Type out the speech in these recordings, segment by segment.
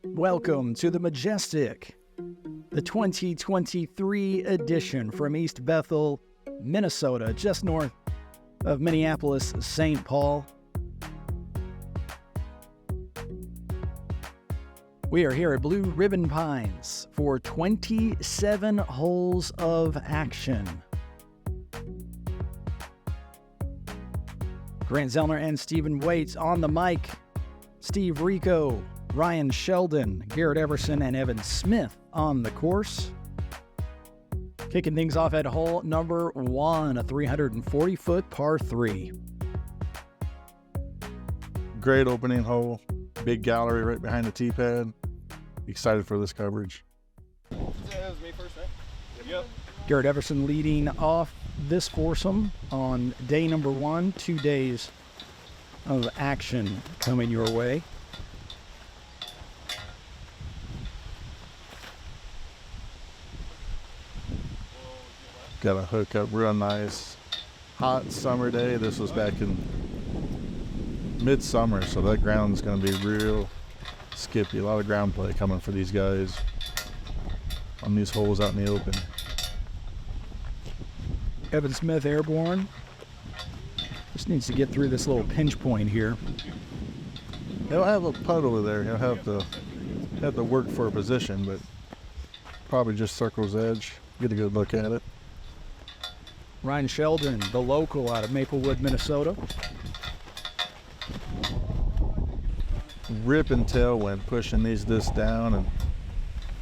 Welcome to the Majestic, the 2023 edition from East Bethel, Minnesota, just north of Minneapolis, St. Paul. We are here at Blue Ribbon Pines for 27 holes of action. Grant Zellner and Stephen Waits on the mic. Steve Rico, Ryan Sheldon, Garett Everson, and Evan Smith on the course. Kicking things off at hole number 1, a 340-foot par 3. Great opening hole. Big gallery right behind the tee pad. Excited for this coverage. That was me first, right? Yep. Garett Everson leading off this foursome on day number 1. 2 days of action coming your way. Got a hookup real nice. Hot summer day. This was back in midsummer, so that ground's going to be real skippy. A lot of ground play coming for these guys on these holes out in the open. Evan Smith airborne. Just needs to get through this little pinch point here. He'll have a putt over there. He'll have to work for a position, but probably just circles edge. Get a good look at it. Ryan Sheldon, the local out of Maplewood, Minnesota. Ripping tailwind pushing this down, and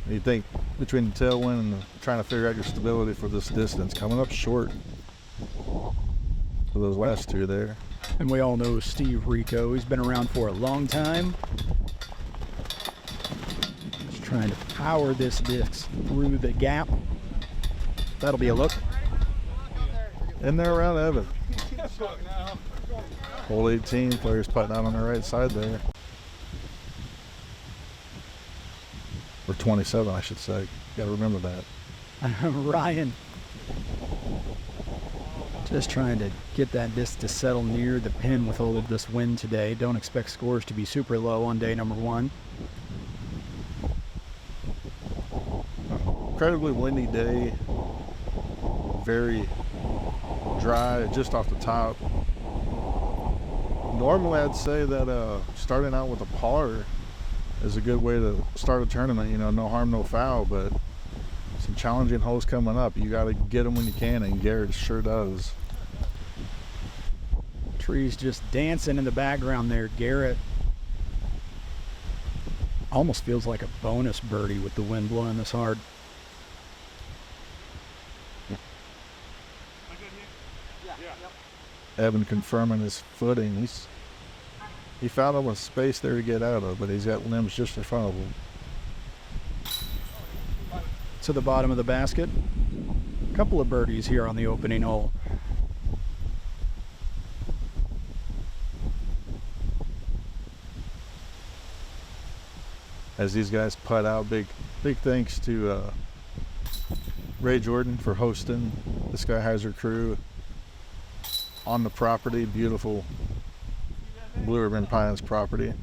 you think between the tailwind and trying to figure out your stability for this distance, coming up short for those last two there. And we all know Steve Rico. He's been around for a long time. Just trying to power this disc through the gap. That'll be a look. In there around Evan. Hole 18, players putting out on the right side there. Or 27, I should say. Gotta remember that. Ryan. Just trying to get that disc to settle near the pin with all of this wind today. Don't expect scores to be super low on day number 1. Incredibly windy day. Very dry just off the top. Normally I'd say that starting out with a par is a good way to start a tournament, no harm, no foul, but some challenging holes coming up. You got to get them when you can, and Garett sure does. Trees just dancing in the background there. Garett almost feels like a bonus birdie with the wind blowing this hard. Evan confirming his footing. He found him a space there to get out of, but he's got limbs just in front of him. To the bottom of the basket. A couple of birdies here on the opening hole. As these guys putt out, big thanks to Ray Jordan for hosting the Skyheiser crew on the property. Beautiful Blue Ribbon Pines property.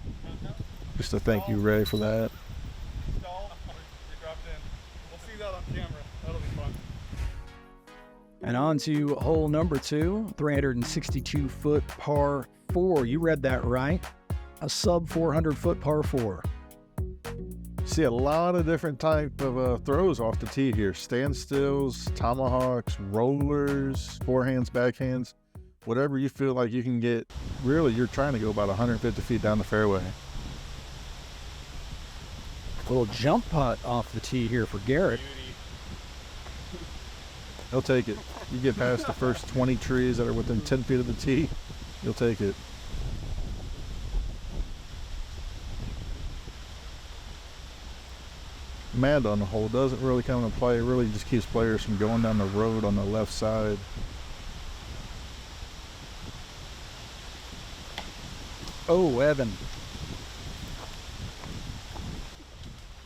Just to thank you, Ray, for that. We'll see that on camera. That'll be fun. And on to hole number 2, 362-foot par 4. You read that right. A sub 400-foot par 4. See a lot of different type of throws off the tee here. Standstills, tomahawks, rollers, forehands, backhands. Whatever you feel like you can get. Really, you're trying to go about 150 feet down the fairway. A little jump putt off the tee here for Garett. He'll take it. You get past the first 20 trees that are within 10 feet of the tee, you'll take it. Mad on the hole doesn't really come into play. It really just keeps players from going down the road on the left side. Oh, Evan.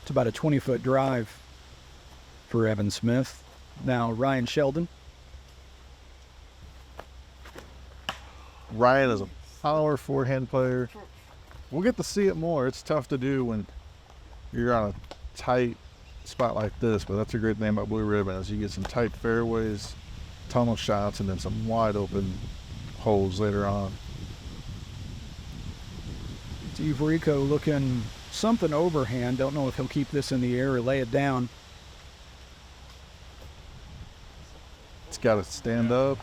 It's about a 20-foot drive for Evan Smith. Now Ryan Sheldon. Ryan is a power forehand player. we'll get to see it more. It's tough to do when you're on a tight spot like this, but that's a great thing about Blue Ribbon is you get some tight fairways, tunnel shots, and then some wide open holes later on. Steve Rico looking something overhand. Don't know if he'll keep this in the air or lay it down. It's got to stand up.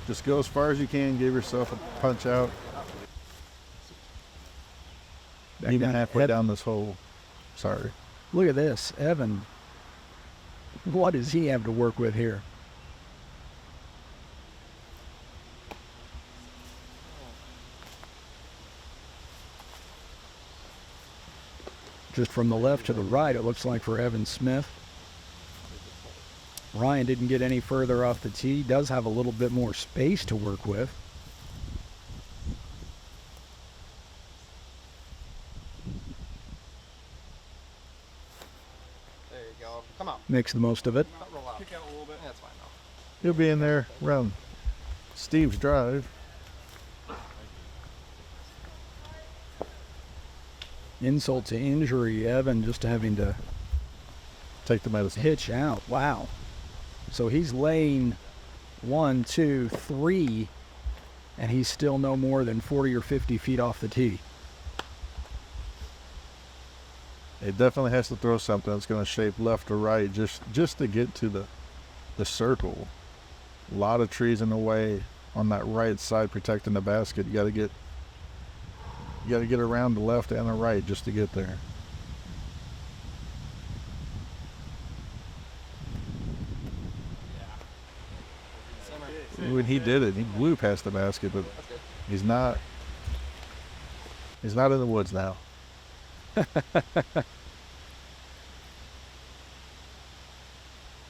Just go as far as you can. Give yourself a punch out. Back Even down. halfway down this hole. Sorry. Look at this. Evan. What does he have to work with here? Just from the left to the right, it looks like for Evan Smith. Ryan didn't get any further off the tee. Does have a little bit more space to work with. There you go. Come on. Makes the most of it. Roll out. Kick out a little bit. Yeah, that's fine though. He'll be in there around Steve's drive. Insult to injury, Evan just having to Take the medicine. pitch out. Wow. So he's laying 1, 2, 3, and he's still no more than 40 or 50 feet off the tee. It definitely has to throw something that's going to shape left or right just to get to the circle. A lot of trees in the way on that right side protecting the basket. You got to get around the left and the right just to get there. When he did it, he blew past the basket, but he's not in the woods now.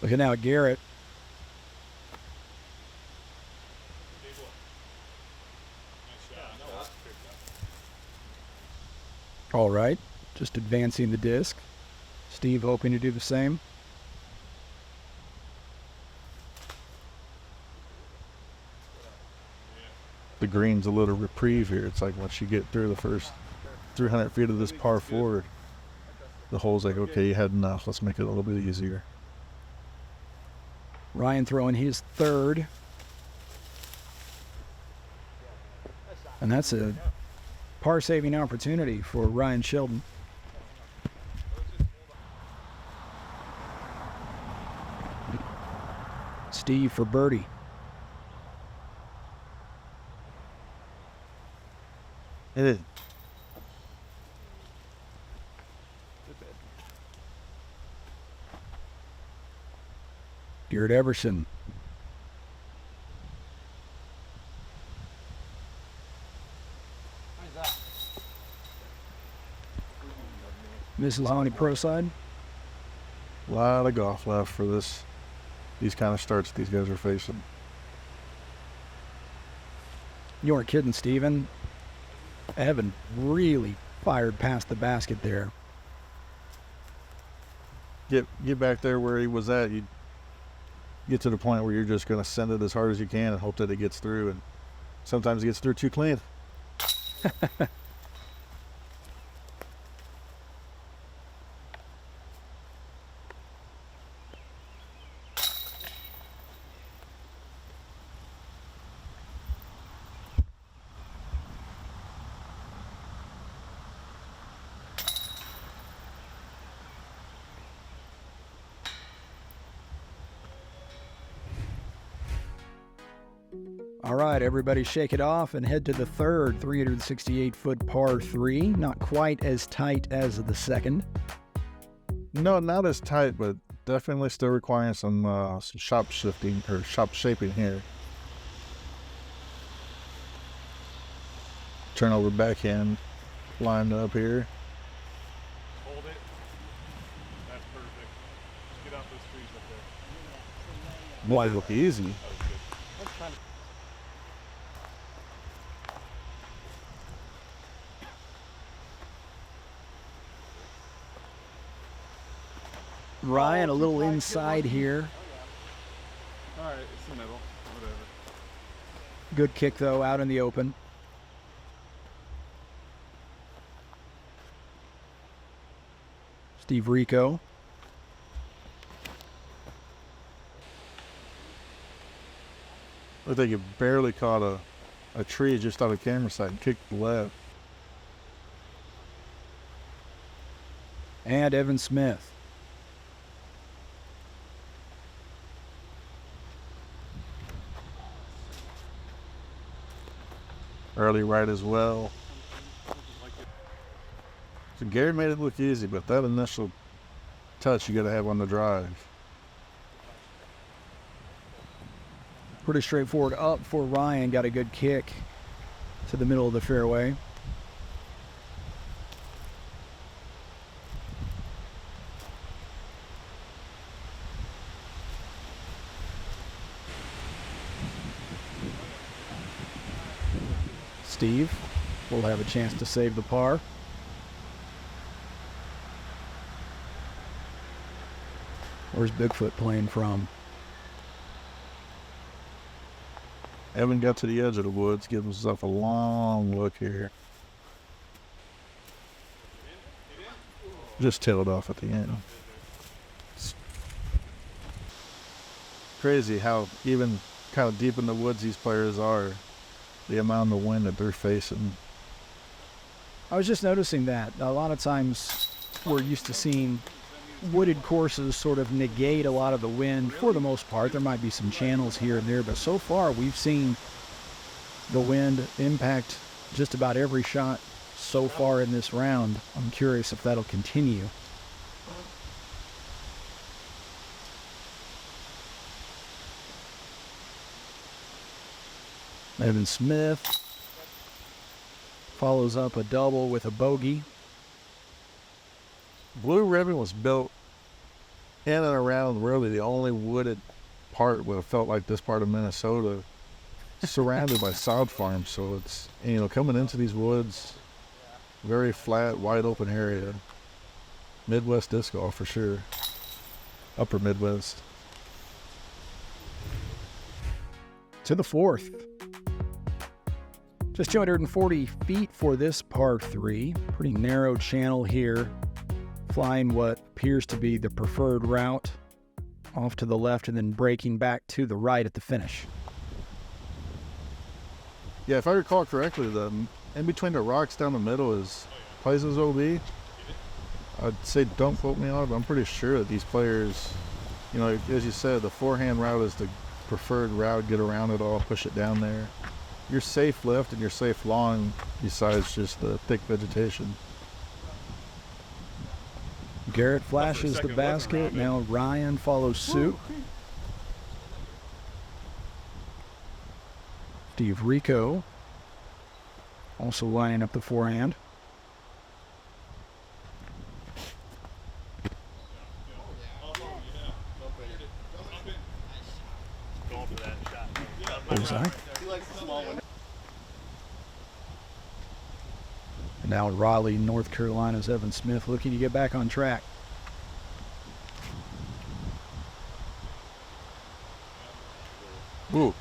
Looking now at Garett. All right, just advancing the disc. Steve hoping to do the same. The green's a little reprieve here. It's like once you get through the first 300 feet of this par 4, the hole's like, okay, you had enough. Let's make it a little bit easier. Ryan throwing his third. And that's a par-saving opportunity for Ryan Sheldon. Steve for birdie. It is. Garett Everson. Mrs. Honey Pro side. A lot of golf left for these kind of starts these guys are facing. You weren't kidding, Steven. Evan really fired past the basket there. Get back there where he was at. You get to the point where you're just going to send it as hard as you can and hope that it gets through. And sometimes it gets through too clean. All right, everybody shake it off and head to the third 368-foot par 3. Not quite as tight as the second. No, not as tight, but definitely still requiring some shop shifting or shop shaping here. Turnover backhand lined up here. Hold it. That's perfect. Just get out those trees up there. Boy, look easy. That was good. Ryan a little inside here. All right, it's the middle. Whatever. Good kick, though, out in the open. Steve Rico. Looked like you barely caught a tree just out of camera sight and kicked left. And Evan Smith. Early right as well. So Garett made it look easy, but that initial touch you got to have on the drive. Pretty straightforward up for Ryan. Got a good kick to the middle of the fairway. Steve will have a chance to save the par. Where's Bigfoot playing from? Evan got to the edge of the woods, gives himself a long look here. Just tailed off at the end. It's crazy how even kind of deep in the woods these players are. The amount of wind that they're facing. I was just noticing that. A lot of times we're used to seeing wooded courses sort of negate a lot of the wind for the most part. There might be some channels here and there, but so far we've seen the wind impact just about every shot so far in this round. I'm curious if that'll continue. Evan Smith follows up a double with a bogey. Blue Ribbon was built in and around really the only wooded part would have felt like this part of Minnesota, surrounded by sod farms. So it's, you know, coming into these woods, very flat, wide open area. Midwest disc golf for sure. Upper Midwest. To the fourth. Just 240 feet for this par 3. Pretty narrow channel here. Flying what appears to be the preferred route off to the left and then breaking back to the right at the finish. Yeah, if I recall correctly, the in between the rocks down the middle is Places OB. I'd say don't quote me on it, but I'm pretty sure that these players, you know, as you said, the forehand route is the preferred route. Get around it all, push it down there. You're safe left and you're safe long besides just the thick vegetation. Garett flashes the basket. Now Ryan follows suit. Steve Rico also lining up the forehand. Bullseye. And now in Raleigh, North Carolina's Evan Smith looking to get back on track. Ooh,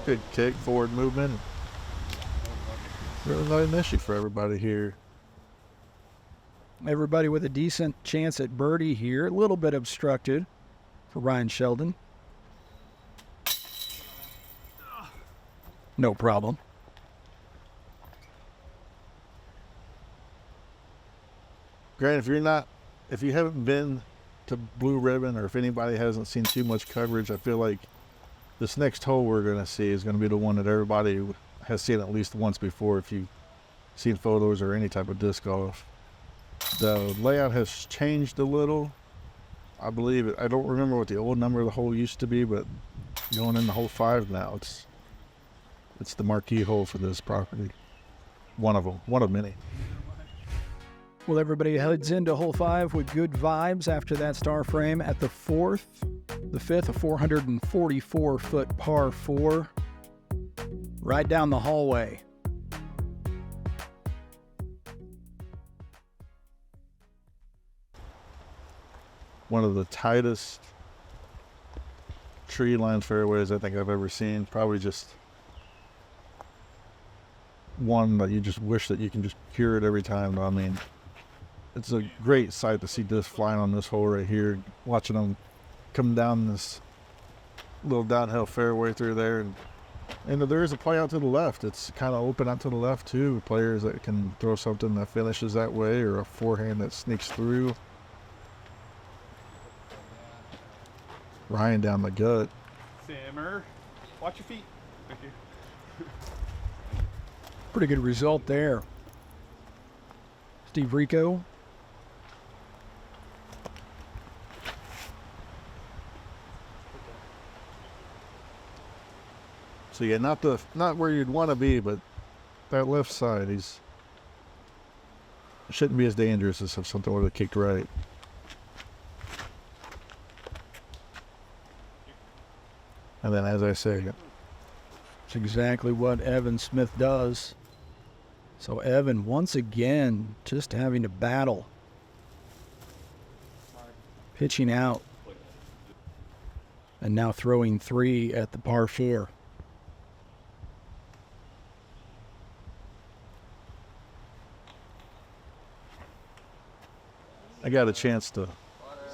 good kick, forward movement. Really not an issue for everybody here. Everybody with a decent chance at birdie here. A little bit obstructed for Ryan Sheldon. No problem. Grant, if you haven't been to Blue Ribbon, or if anybody hasn't seen too much coverage, I feel like this next hole we're going to see is going to be the one that everybody has seen at least once before if you've seen photos or any type of disc golf. The layout has changed a little. I believe it. I don't remember what the old number of the hole used to be, but going into hole 5 now, it's the marquee hole for this property. One of them, one of many. Well, everybody heads into hole 5 with good vibes after that star frame at the fourth. The fifth, a 444-foot par 4. Right down the hallway. One of the tightest tree line fairways I think I've ever seen. Probably just one that you just wish that you can just cure it every time. I mean, it's a great sight to see this flying on this hole right here, watching them come down this little downhill fairway through there. And there is a play out to the left. It's kind of open out to the left too. Players that can throw something that finishes that way, or a forehand that sneaks through. Ryan down the gut. Simmer. Watch your feet. Thank you. Pretty good result there. Steve Rico. So yeah, not where you'd want to be, but that left side, shouldn't be as dangerous as if something would have kicked right. And then, as I say, That's exactly what Evan Smith does. So Evan, once again, just having to battle. Pitching out. And now throwing 3 at the par 4. I got a chance to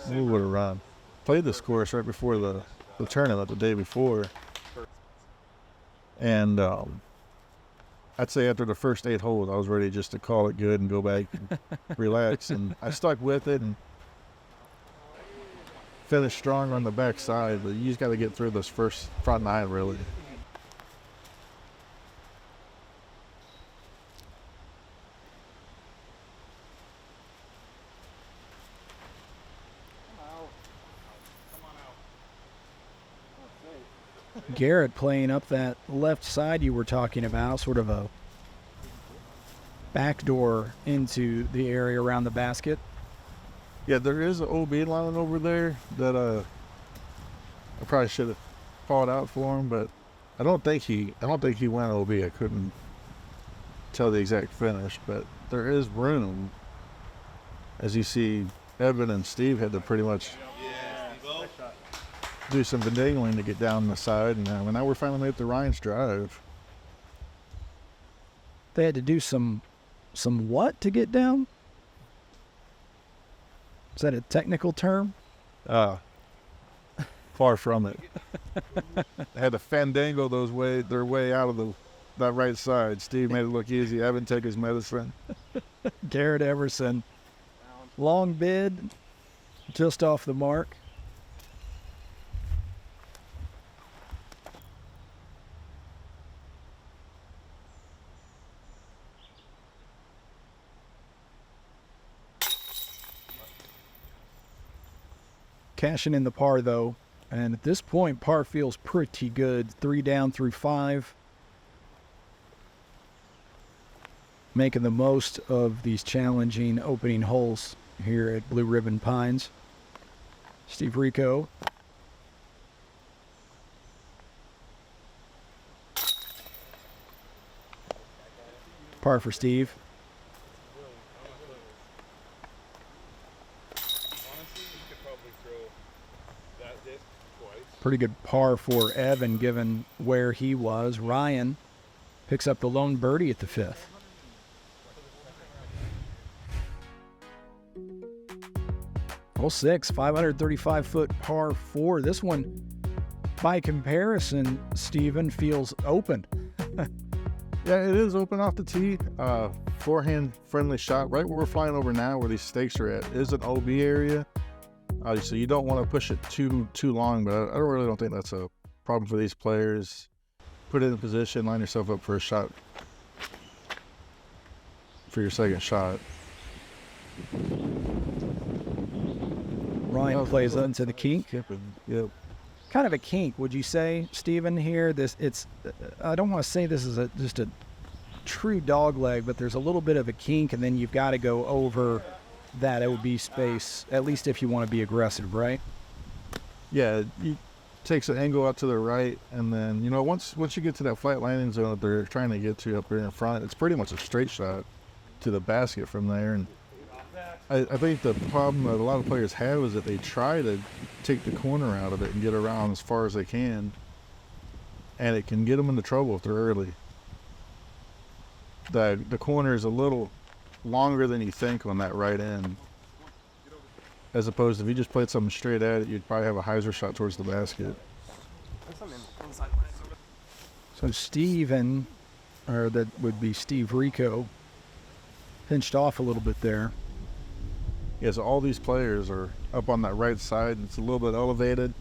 move it around. Played this course right before the tournament the day before. And I'd say after the first 8 holes, I was ready just to call it good and go back and relax. And I stuck with it and finished strong on the back side. But you just got to get through this first front 9, really. Garett playing up that left side you were talking about, sort of a backdoor into the area around the basket. Yeah, there is an OB line over there that I probably should have called out for him, but I don't think he went OB. I couldn't tell the exact finish, but there is room. As you see, Evan and Steve had to pretty much do some finagling to get down the side, and now we're finally at the Ryan's drive. They had to do some what to get down? Is that a technical term? Far from it. They had to fandango their way out of that right side. Steve made it look easy. Evan take his medicine. Garett Everson. Long bid, just off the mark. Cashing in the par, though. And at this point, par feels pretty good. 3 down through 5. Making the most of these challenging opening holes here at Blue Ribbon Pines. Steve Rico. Par for Steve. Pretty good par for Evan, given where he was. Ryan picks up the lone birdie at the 5th. Hole 6, 535-foot par 4. This one, by comparison, Steven, feels open. Yeah, it is open off the tee. Forehand friendly shot. Right where we're flying over now, where these stakes are at, is an OB area. So you don't want to push it too long, but I really don't think that's a problem for these players. Put it in position, line yourself up for a shot, for your second shot. Ryan plays into the kink. Yep. Kind of a kink, would you say, Steven, here? I don't want to say this is just a true dog leg, but there's a little bit of a kink, and then you've got to go over that OB space, at least if you want to be aggressive, right? Yeah, it takes an angle out to the right, and then, once you get to that flat landing zone that they're trying to get to up here in front, it's pretty much a straight shot to the basket from there. And I think the problem that a lot of players have is that they try to take the corner out of it and get around as far as they can, and it can get them into trouble if they're early. The corner is a little longer than you think on that right end. As opposed to if you just played something straight at it, you'd probably have a hyzer shot towards the basket. So Steven, or that would be Steve Rico, pinched off a little bit there. Yeah, so all these players are up on that right side. It's a little bit elevated.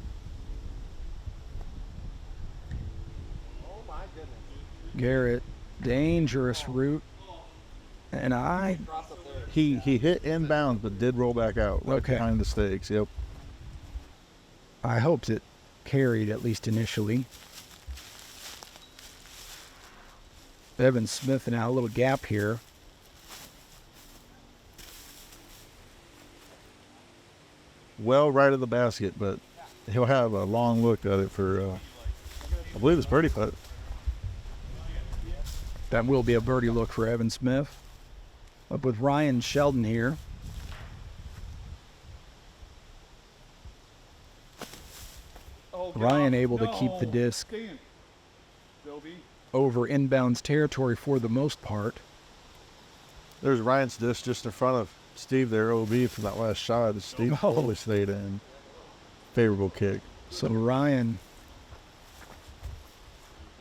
Garett, dangerous route. And He hit inbounds but did roll back out. Right Okay. Behind the stakes, yep. I hoped it carried at least initially. Evan Smith now a little gap here. Well right of the basket, but he'll have a long look at it for, I believe it's birdie putt. That will be a birdie look for Evan Smith. Up with Ryan Sheldon here. Ryan able to keep the disc over inbounds territory for the most part. There's Ryan's disc just in front of Steve there, OB, from that last shot. Steve totally stayed in. Favorable kick. So Ryan,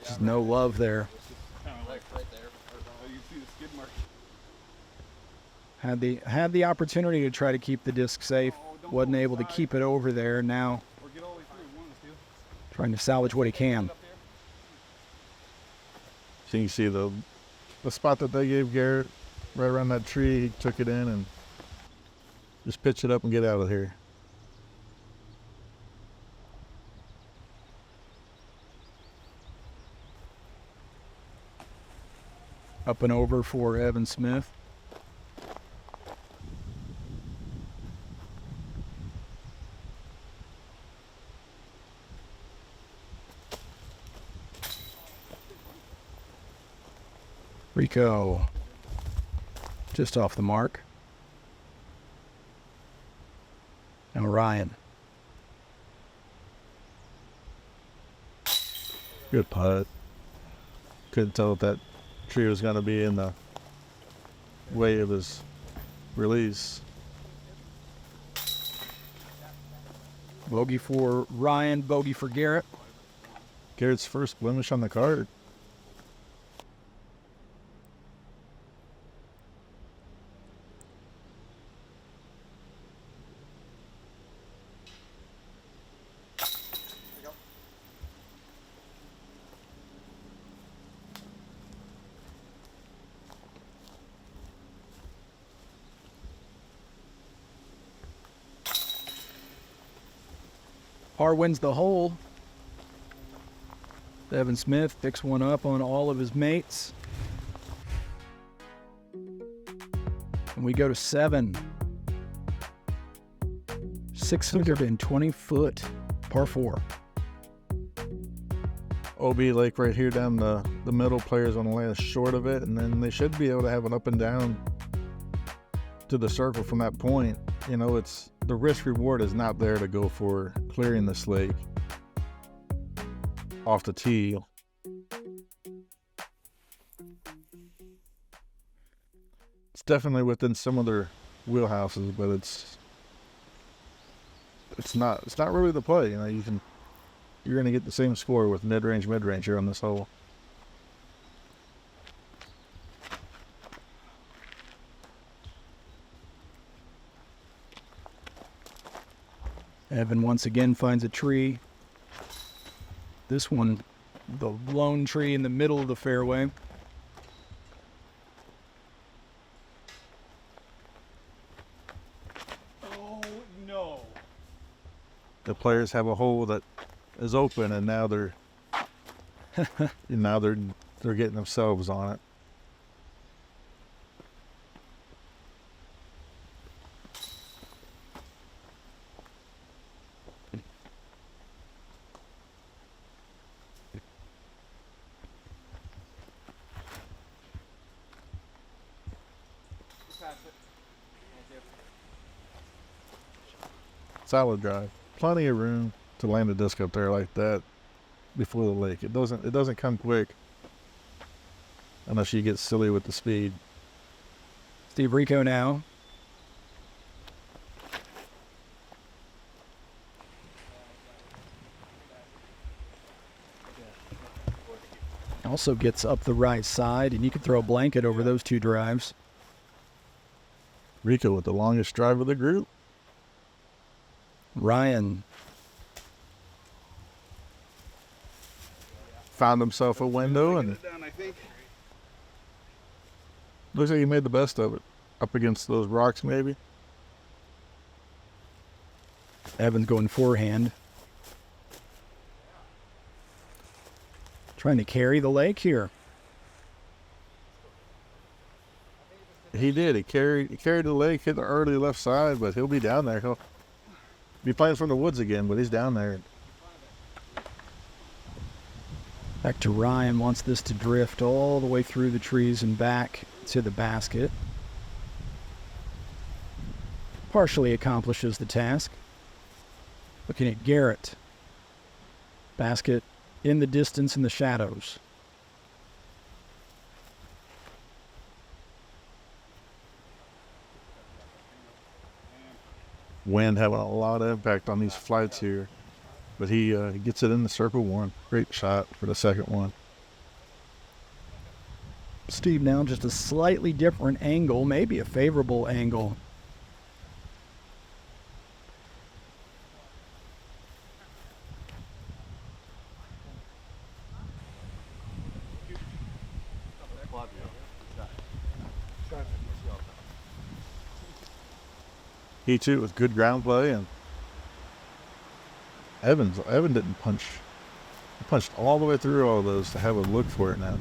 just no love there. Had the opportunity to try to keep the disc safe. Wasn't able to keep it over there. Now trying to salvage what he can. So you can see the spot that they gave Garett right around that tree. He took it in and just pitch it up and get out of here. Up and over for Evan Smith. Rico just off the mark. Now Ryan. Good putt. Couldn't tell if that tree was going to be in the way of his release. Bogey for Ryan, bogey for Garett. Garrett's first blemish on the card. Par wins the hole. Evan Smith picks one up on all of his mates. And we go to 7. 620 foot, par 4. OB Lake right here down the middle. Players on the last short of it, and then they should be able to have an up and down to the circle from that point. You know, it's the risk reward is not there to go for clearing this lake off the tee. It's definitely within some of their wheelhouses, but it's not really the play. You know, you're gonna get the same score with mid-range here on this hole. Evan once again finds a tree. This one, the lone tree in the middle of the fairway. Oh no! The players have a hole that is open, and now they're getting themselves on it. Solid drive. Plenty of room to land a disc up there like that before the lake. It doesn't come quick unless you get silly with the speed. Steve Rico now. Also gets up the right side, and you can throw a blanket over those two drives. Rico with the longest drive of the group. Ryan Found himself a window, and looks like he made the best of it. Up against those rocks, maybe. Evans going forehand. Trying to carry the lake here. He did. He carried the lake, hit the early left side, but he'll be down there. He'll be playing from the woods again, but he's down there. Back to Ryan, wants this to drift all the way through the trees and back to the basket. Partially accomplishes the task. Looking at Garett. Basket in the distance in the shadows. Wind having a lot of impact on these flights here. But he gets it in the circle one. Great shot for the second one. Steve now just a slightly different angle, maybe a favorable angle. He too with good ground play, and Evan didn't punch. He punched all the way through all those to have a look for it now.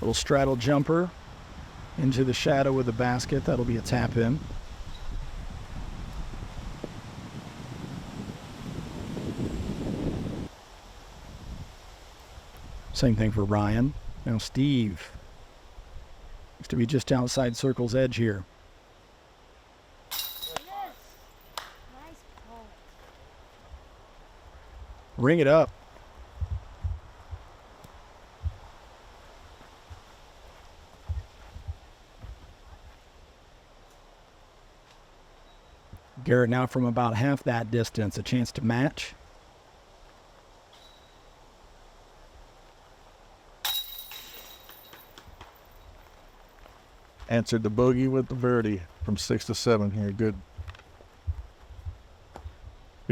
Little straddle jumper into the shadow of the basket. That'll be a tap in. Same thing for Ryan. Now Steve. Looks to be just outside circle's edge here. Ring it up. Garett now from about half that distance, a chance to match. Answered the bogey with the birdie from 6 to 7 here. Good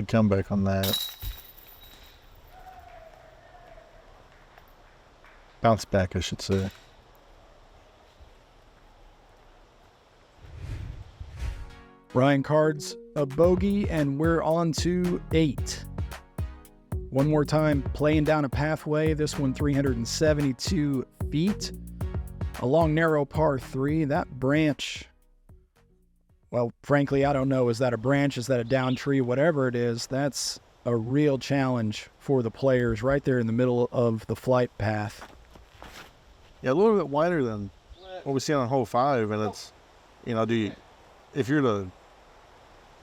comeback on that. Bounce back, I should say. Ryan cards a bogey, and we're on to 8. One more time, playing down a pathway. This one 372 feet. A long, narrow par 3. That branch, well, frankly, I don't know. Is that a branch? Is that a down tree? Whatever it is, that's a real challenge for the players right there in the middle of the flight path. Yeah, a little bit wider than what we see on hole 5, and it's, if you're the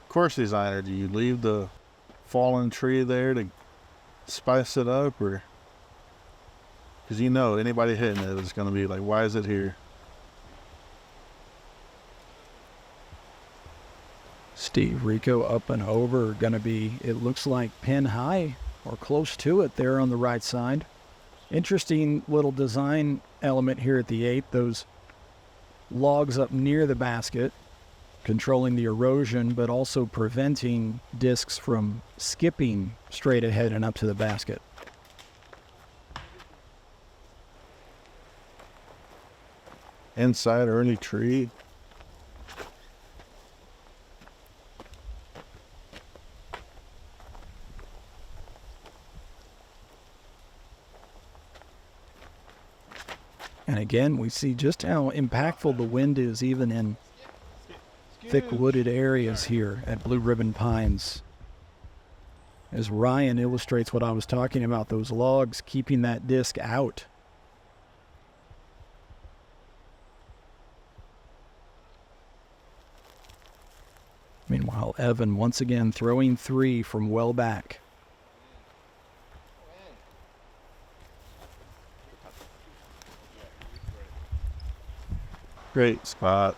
course designer, do you leave the fallen tree there to spice it up, or because anybody hitting it is going to be like, why is it here? Steve Rico up and over, going to be, it looks like pin high or close to it there on the right side. Interesting little design element here at the 8. Those logs up near the basket, controlling the erosion, but also preventing discs from skipping straight ahead and up to the basket. Inside early tree. And again, we see just how impactful the wind is even in thick wooded areas here at Blue Ribbon Pines. As Ryan illustrates what I was talking about, those logs keeping that disc out. Meanwhile, Evan once again throwing 3 from well back. Great spot.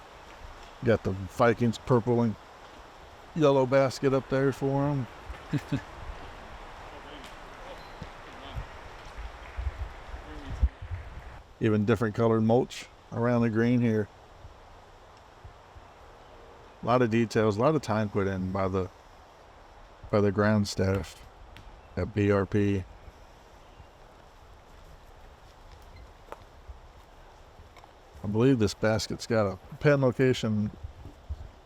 Got the Vikings purple and yellow basket up there for them. Even different colored mulch around the green here. A lot of details, a lot of time put in by the ground staff at BRP. I believe this basket's got a pen location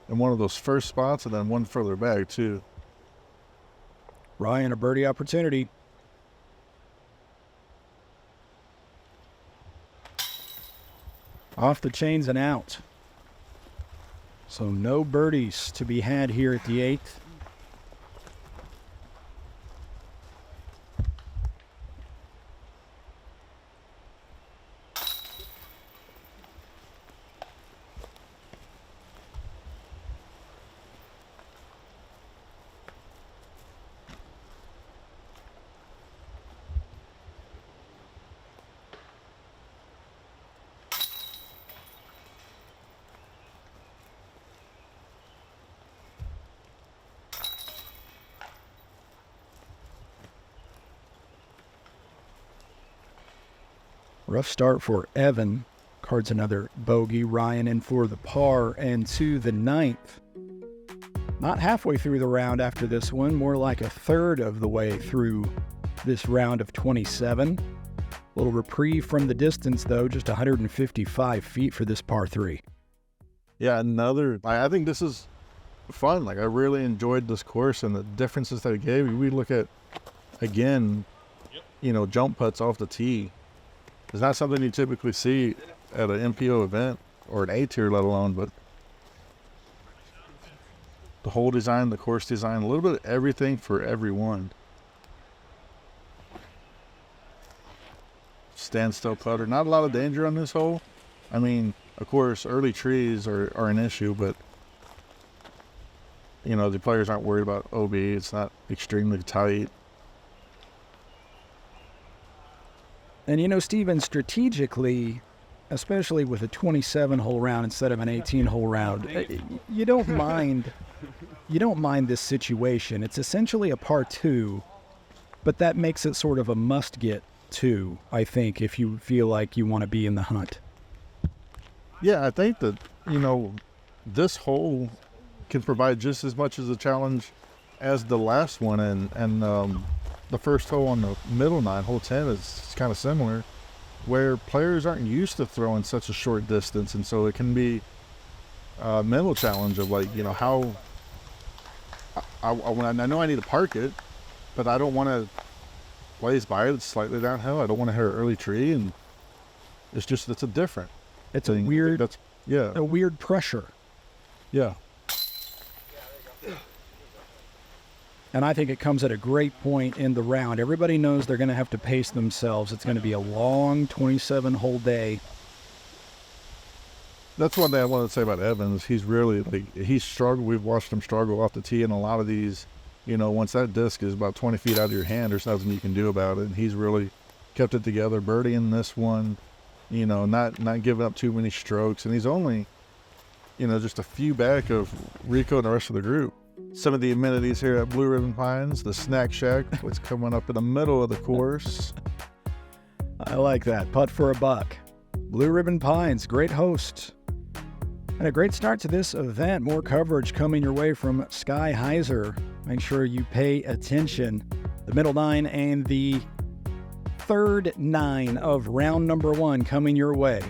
in one of those first spots and then one further back too. Ryan, a birdie opportunity. Off the chains and out. So no birdies to be had here at the 8th. Rough start for Evan. Cards another bogey. Ryan in for the par and to the 9th. Not halfway through the round after this one, more like a third of the way through this round of 27. A little reprieve from the distance though, just 155 feet for this par 3. Yeah, I think this is fun. Like, I really enjoyed this course and the differences that it gave you. We look at, again, jump putts off the tee. It's not something you typically see at an MPO event or an A-tier, let alone, but the hole design, the course design, a little bit of everything for everyone. Standstill putter. Not a lot of danger on this hole. I mean, of course, early trees are an issue, but, the players aren't worried about OB. It's not extremely tight. And Steven, strategically, especially with a 27-hole round instead of an 18-hole round, you don't mind this situation. It's essentially a par 2, but that makes it sort of a must-get 2, I think, if you feel like you want to be in the hunt. Yeah, I think that, this hole can provide just as much as a challenge as the last one, and the first hole on the middle 9, hole 10, is kind of similar, where players aren't used to throwing such a short distance, and so it can be a mental challenge of how I know I need to park it, but I don't want to blaze by it. It's slightly downhill. I don't want to hit an early tree, and it's a different. It's a weird pressure. Yeah. And I think it comes at a great point in the round. Everybody knows they're going to have to pace themselves. It's going to be a long 27-hole day. That's one thing I wanted to say about Evans. He's really, he's struggled. We've watched him struggle off the tee in a lot of these. Once that disc is about 20 feet out of your hand, there's nothing you can do about it. And he's really kept it together. Birdieing this one, not giving up too many strokes. And he's only, just a few back of Rico and the rest of the group. Some of the amenities here at Blue Ribbon Pines, the snack shack, what's coming up in the middle of the course. I like that. Putt for a buck. Blue Ribbon Pines, great host. And a great start to this event. More coverage coming your way from Sky Heiser. Make sure you pay attention. The middle 9 and the third 9 of round number 1 coming your way.